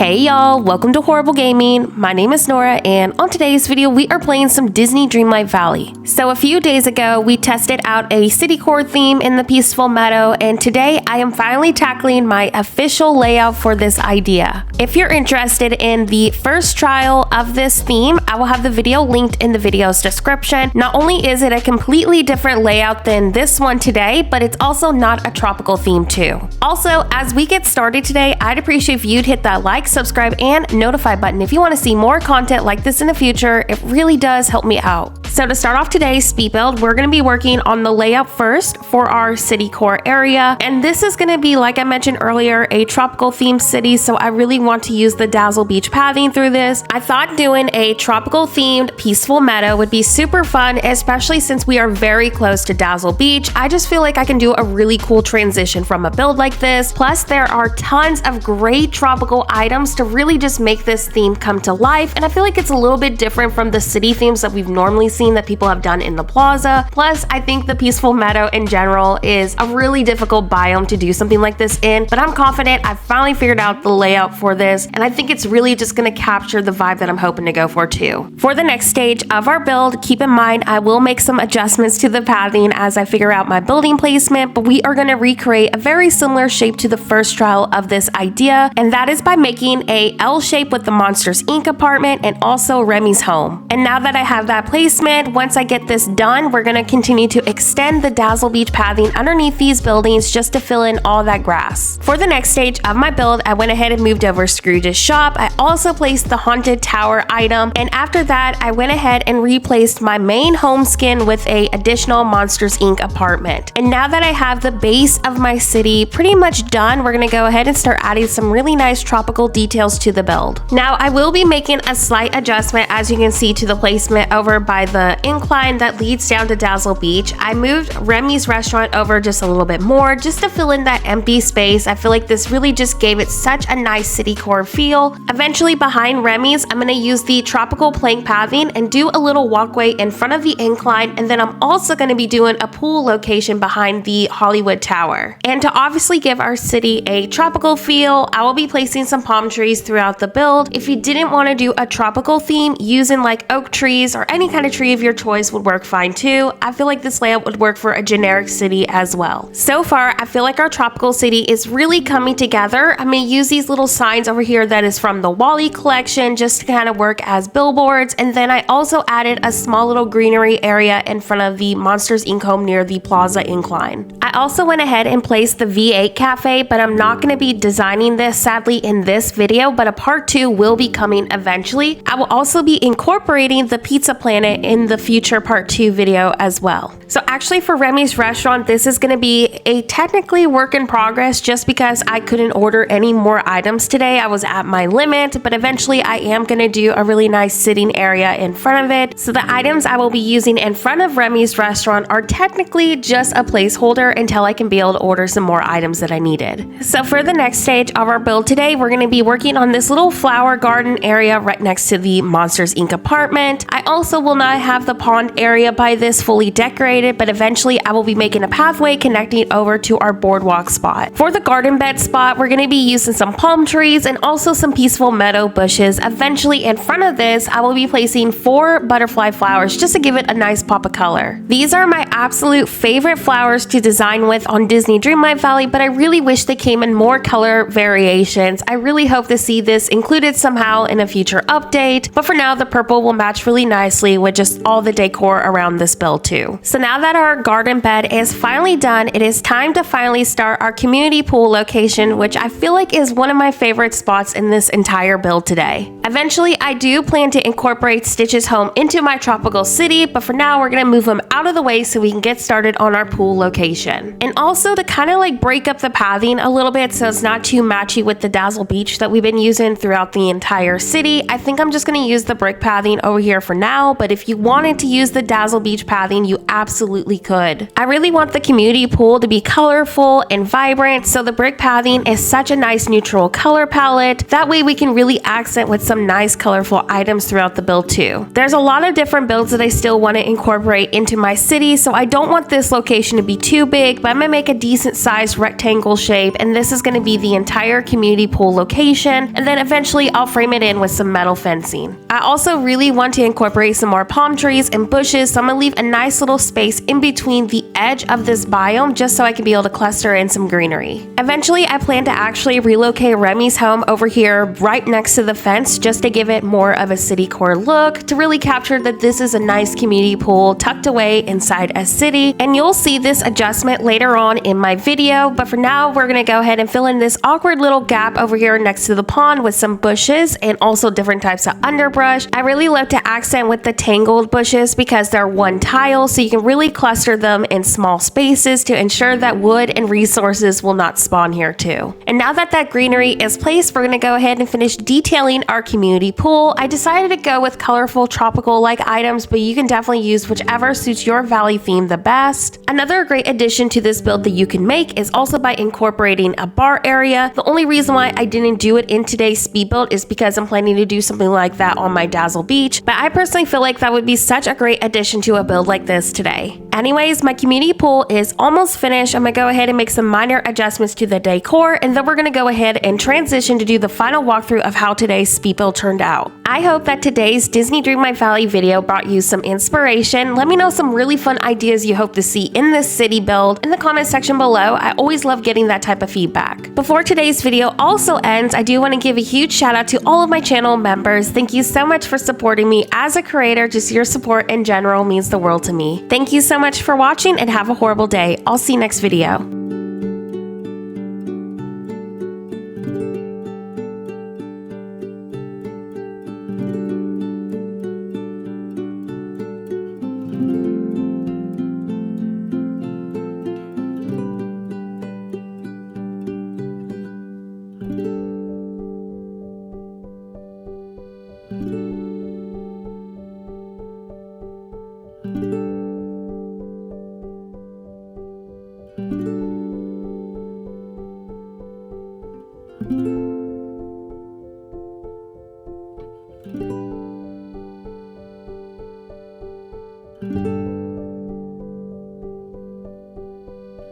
Hey y'all, welcome to Horrible Gaming. My name is Nora, and on today's video we are playing some Disney Dreamlight Valley. So a few days ago we tested out a city core theme in the peaceful meadow, and today I am finally tackling my official layout for this idea. If you're interested in the first trial of this theme, I will have the video linked in the video's description. Not only is it a completely different layout than this one today, but it's also not a tropical theme too. Also, as we get started today, I'd appreciate if you'd hit that like, subscribe, and notify button if you want to see more content like this in the future. It really does help me out. So to start off today's speed build, we're going to be working on the layout first for our city core area. And this is going to be, like I mentioned earlier, a tropical themed city. So I really want to use the Dazzle Beach pathing through this. I thought doing a tropical themed peaceful meadow would be super fun, especially since we are very close to Dazzle Beach. I just feel like I can do a really cool transition from a build like this. Plus, there are tons of great tropical items to really just make this theme come to life, and I feel like it's a little bit different from the city themes that we've normally seen that people have done in the plaza. Plus, I think the peaceful meadow in general is a really difficult biome to do something like this in, but I'm confident I've finally figured out the layout for this, and I think it's really just going to capture the vibe that I'm hoping to go for too. For the next stage of our build, keep in mind I will make some adjustments to the pathing as I figure out my building placement, but we are going to recreate a very similar shape to the first trial of this idea, and that is by making a L shape with the Monsters Inc. apartment and also Remy's home. And now that I have that placement, once I get this done, we're going to continue to extend the Dazzle Beach pathing underneath these buildings just to fill in all that grass. For the next stage of my build, I went ahead and moved over Scrooge's shop. I also placed the Haunted Tower item, and after that, I went ahead and replaced my main home skin with a additional Monsters Inc. apartment. And now that I have the base of my city pretty much done, we're going to go ahead and start adding some really nice tropical details to the build. Now, I will be making a slight adjustment, as you can see, to the placement over by the incline that leads down to Dazzle Beach. I moved Remy's restaurant over just a little bit more just to fill in that empty space. I feel like this really just gave it such a nice city core feel. Eventually, behind Remy's, I'm going to use the tropical plank pathing and do a little walkway in front of the incline, and then I'm also going to be doing a pool location behind the Hollywood Tower. And to obviously give our city a tropical feel, I will be placing some palm trees throughout the build. If you didn't want to do a tropical theme, using like oak trees or any kind of tree of your choice would work fine too. I feel like this layout would work for a generic city as well. So far, I feel like our tropical city is really coming together. I'm going to use these little signs over here that is from the Wally collection just to kind of work as billboards, and then I also added a small little greenery area in front of the Monsters Inc. home near the Plaza incline. I also went ahead and placed the V8 cafe, but I'm not going to be designing this sadly in this video, but a part 2 will be coming eventually. I will also be incorporating the Pizza Planet in the future part 2 video as well. So actually for Remy's restaurant, this is going to be a technically work in progress just because I couldn't order any more items today. I was at my limit, but eventually I am going to do a really nice sitting area in front of it. So the items I will be using in front of Remy's restaurant are technically just a placeholder until I can be able to order some more items that I needed. So for the next stage of our build today, we're going to be working on this little flower garden area right next to the Monsters Inc. apartment. I also will not have the pond area by this fully decorated, but eventually I will be making a pathway connecting over to our boardwalk spot. For the garden bed spot, we're going to be using some palm trees and also some peaceful meadow bushes. Eventually in front of this, I will be placing 4 butterfly flowers just to give it a nice pop of color. These are my absolute favorite flowers to design with on Disney Dreamlight Valley, but I really wish they came in more color variations. I really hope to see this included somehow in a future update, but for now the purple will match really nicely with just all the decor around this build too. So now that our garden bed is finally done, it is time to finally start our community pool location, which I feel like is one of my favorite spots in this entire build today. Eventually I do plan to incorporate Stitch's home into my tropical city, but for now we're going to move them out of the way so we can get started on our pool location. And also to kind of like break up the pathing a little bit so it's not too matchy with the Dazzle Beach that we've been using throughout the entire city, I think I'm just going to use the brick pathing over here for now, but if you wanted to use the Dazzle Beach pathing, you absolutely could. I really want the community pool to be colorful and vibrant, so the brick pathing is such a nice neutral color palette. That way we can really accent with some nice colorful items throughout the build too. There's a lot of different builds that I still want to incorporate into my city, so I don't want this location to be too big, but I'm gonna make a decent sized rectangle shape, and this is gonna be the entire community pool location, and then eventually I'll frame it in with some metal fencing. I also really want to incorporate some more palm trees and bushes, so I'm gonna leave a nice little space in between the edge of this biome just so I can be able to cluster in some greenery. Eventually I plan to actually relocate Remy's home over here right next to the fence just to give it more of a city core look, to really capture that this is a nice community pool tucked away inside a city, and you'll see this adjustment later on in my video, but for now we're gonna go ahead and fill in this awkward little gap over here next to the pond with some bushes and also different types of underbrush. I really love to accent with the tangled bushes because they're one tile, so you can really cluster them in small spaces to ensure that wood and resources will not spawn here too. And now that that greenery is placed, we're gonna go ahead and finish detailing our community pool. I decided to go with colorful tropical like items, but you can definitely use whichever suits your valley theme the best. Another great addition to this build that you can make is also by incorporating a bar area. The only reason why I didn't do it in today's speed build is because I'm planning to do something like that on my Dazzle Beach, but I personally feel like that would be such a great addition to a build like this today. Anyways, my community pool is almost finished. I'm gonna go ahead and make some minor adjustments to the decor, and then we're gonna go ahead and transition to do the final walkthrough of how today's speed build turned out. I hope that today's Disney Dreamlight Valley video brought you some inspiration. Let me know some really fun ideas you hope to see in this city build in the comment section below. I always love getting that type of feedback. Before today's video also ends, I do want to give a huge shout out to all of my channel members. Thank you so much for supporting me as a creator. Just your support in general means the world to me. Thank you so much for watching and have a horrible day. I'll see you next video.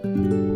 Thank you.